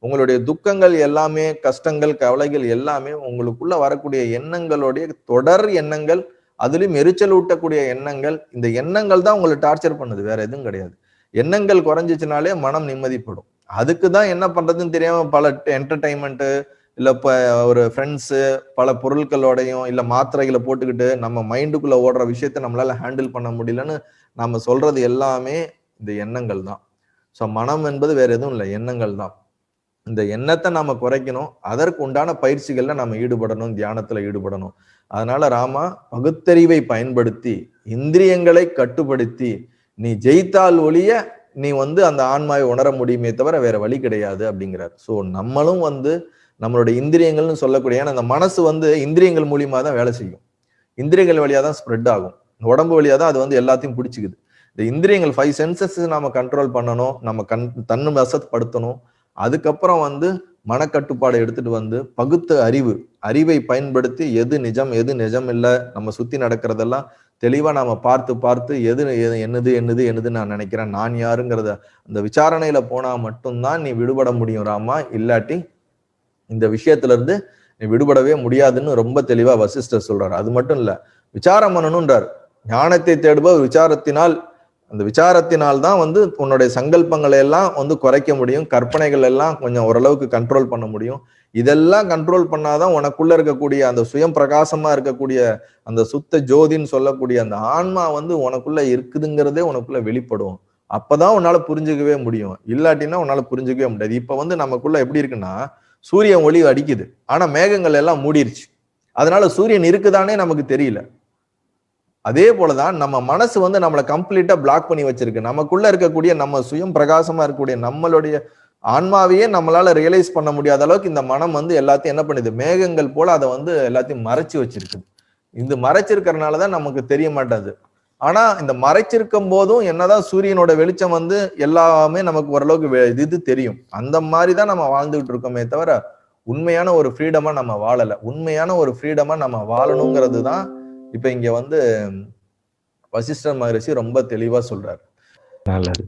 உங்களுடைய துக்கங்கள் எல்லாமே, கஷ்டங்கள், கவலைகள் எல்லாமே உங்களுக்குள்ள வரக்கூடிய எண்ணங்களுடைய தொடர் எண்ணங்கள், அதுலயும் எரிச்சல் ஊட்டக்கூடிய எண்ணங்கள். இந்த எண்ணங்கள் தான் உங்களை டார்ச்சர் பண்ணுது, வேற எதுவும் கிடையாது. எண்ணங்கள் குறைஞ்சிச்சுனாலே மனம் நிம்மதிப்படும். அதுக்குதான் என்ன பண்றதுன்னு தெரியாம பல என்டர்டைன்மெண்ட், இல்ல ஒரு ஃப்ரெண்ட்ஸு, பல பொருட்களோடையும், இல்ல மாத்திரைகளை போட்டுக்கிட்டு நம்ம மைண்டுக்குள்ள ஓடுற விஷயத்த நம்மளால ஹேண்டில் பண்ண முடியலன்னு நம்ம சொல்றது எல்லாமே இந்த எண்ணங்கள் தான். ஸோ மனம் என்பது வேற எதுவும் இல்லை, எண்ணங்கள் தான். இந்த எண்ணத்தை நாம குறைக்கணும். அதற்கு உண்டான பயிற்சிகள்ல நம்ம ஈடுபடணும், தியானத்துல ஈடுபடணும். அதனால ராமா, பகுத்தறிவை பயன்படுத்தி இந்திரியங்களை கட்டுப்படுத்தி நீ ஜெயித்தால் ஒழிய நீ அந்த ஆன்மாவை உணர முடியுமே தவிர வேற வழி கிடையாது அப்படிங்கிறார். ஸோ நம்மளும் நம்மளுடைய இந்திரியங்கள்னு சொல்லக்கூடிய, ஏன்னா அந்த மனசு இந்திரியங்கள் மூலியமா தான் வேலை செய்யும். இந்திரியங்கள் வழியா தான் ஸ்ப்ரெட் ஆகும். உடம்பு வழியா தான் அது எல்லாத்தையும் பிடிச்சிக்குது. இந்த இந்திரியங்கள் 5 சென்சஸ் நம்ம கண்ட்ரோல் பண்ணணும், நம்ம தன்னு வசப்படுத்தணும். அதுக்கப்புறம் மனக்கட்டுப்பாடை எடுத்துட்டு பகுத்த அறிவை பயன்படுத்தி எது நிஜம் எது நிஜம் இல்லை, நம்ம சுத்தி நடக்கிறதெல்லாம் தெளிவா நாம பார்த்து எது என்னதுன்னு நான் நினைக்கிறேன், நான் யாருங்கிறத அந்த விசாரணையில போனா மட்டும்தான் நீ விடுபட முடியும் ராமா. இல்லாட்டி இந்த விஷயத்துல இருந்து நீ விடுபடவே முடியாதுன்னு ரொம்ப தெளிவா வசிஷ்டர் சொல்றாரு. அது மட்டும் இல்ல, விசாரம் பண்ணணும்ன்றார். ஞானத்தை தேடுபவர் விசாரத்தினால், அந்த விசாரத்தினால் தான் உன்னுடைய சங்கல்பங்களை எல்லாம் குறைக்க முடியும், கற்பனைகள் எல்லாம் கொஞ்சம் ஓரளவுக்கு கண்ட்ரோல் பண்ண முடியும். இதெல்லாம் கண்ட்ரோல் பண்ணாதான் உனக்குள்ள இருக்கக்கூடிய அந்த சுயம் பிரகாசமா இருக்கக்கூடிய அந்த சுத்த ஜோதின்னு சொல்லக்கூடிய அந்த ஆன்மா உனக்குள்ள இருக்குதுங்கிறதே உனக்குள்ள வெளிப்படும். அப்பதான் உன்னால புரிஞ்சுக்கவே முடியும். இல்லாட்டினா உன்னால புரிஞ்சுக்கவே முடியாது. இப்ப நமக்குள்ள எப்படி இருக்குன்னா, சூரியன் ஒளி அடிக்குது, ஆனா மேகங்கள் எல்லாம் மூடிருச்சு. அதனால சூரியன் இருக்குதானே நமக்கு தெரியல. அதே போலதான் நம்ம மனசு நம்மளை கம்ப்ளீட்டா பிளாக் பண்ணி வச்சிருக்கு. நமக்குள்ள இருக்கக்கூடிய நம்ம சுயம் பிரகாசமா இருக்கக்கூடிய நம்மளுடைய ஆன்மாவையே நம்மளால ரியலைஸ் பண்ண முடியாத அளவுக்கு இந்த மனம் எல்லாத்தையும் என்ன பண்ணுது, மேகங்கள் போல அதை எல்லாத்தையும் மறைச்சு வச்சிருக்குது. இந்த மறைச்சிருக்கிறதுனாலதான் நமக்கு தெரிய மாட்டாது. ஆனா இந்த மறைச்சிருக்கும் போதும் என்னதான் சூரியனோட வெளிச்சம் எல்லாமே நமக்கு ஓரளவுக்கு இது தெரியும். அந்த மாதிரிதான் நம்ம வாழ்ந்துகிட்டு இருக்கோமே தவிர உண்மையான ஒரு ஃப்ரீடமா நம்ம வாழல. உண்மையான ஒரு ஃப்ரீடமா நம்ம வாழணுங்கிறது தான் இப்ப இங்க வசிஷ்டர் மகரிஷி ரொம்ப தெளிவா சொல்றாரு. நல்லது.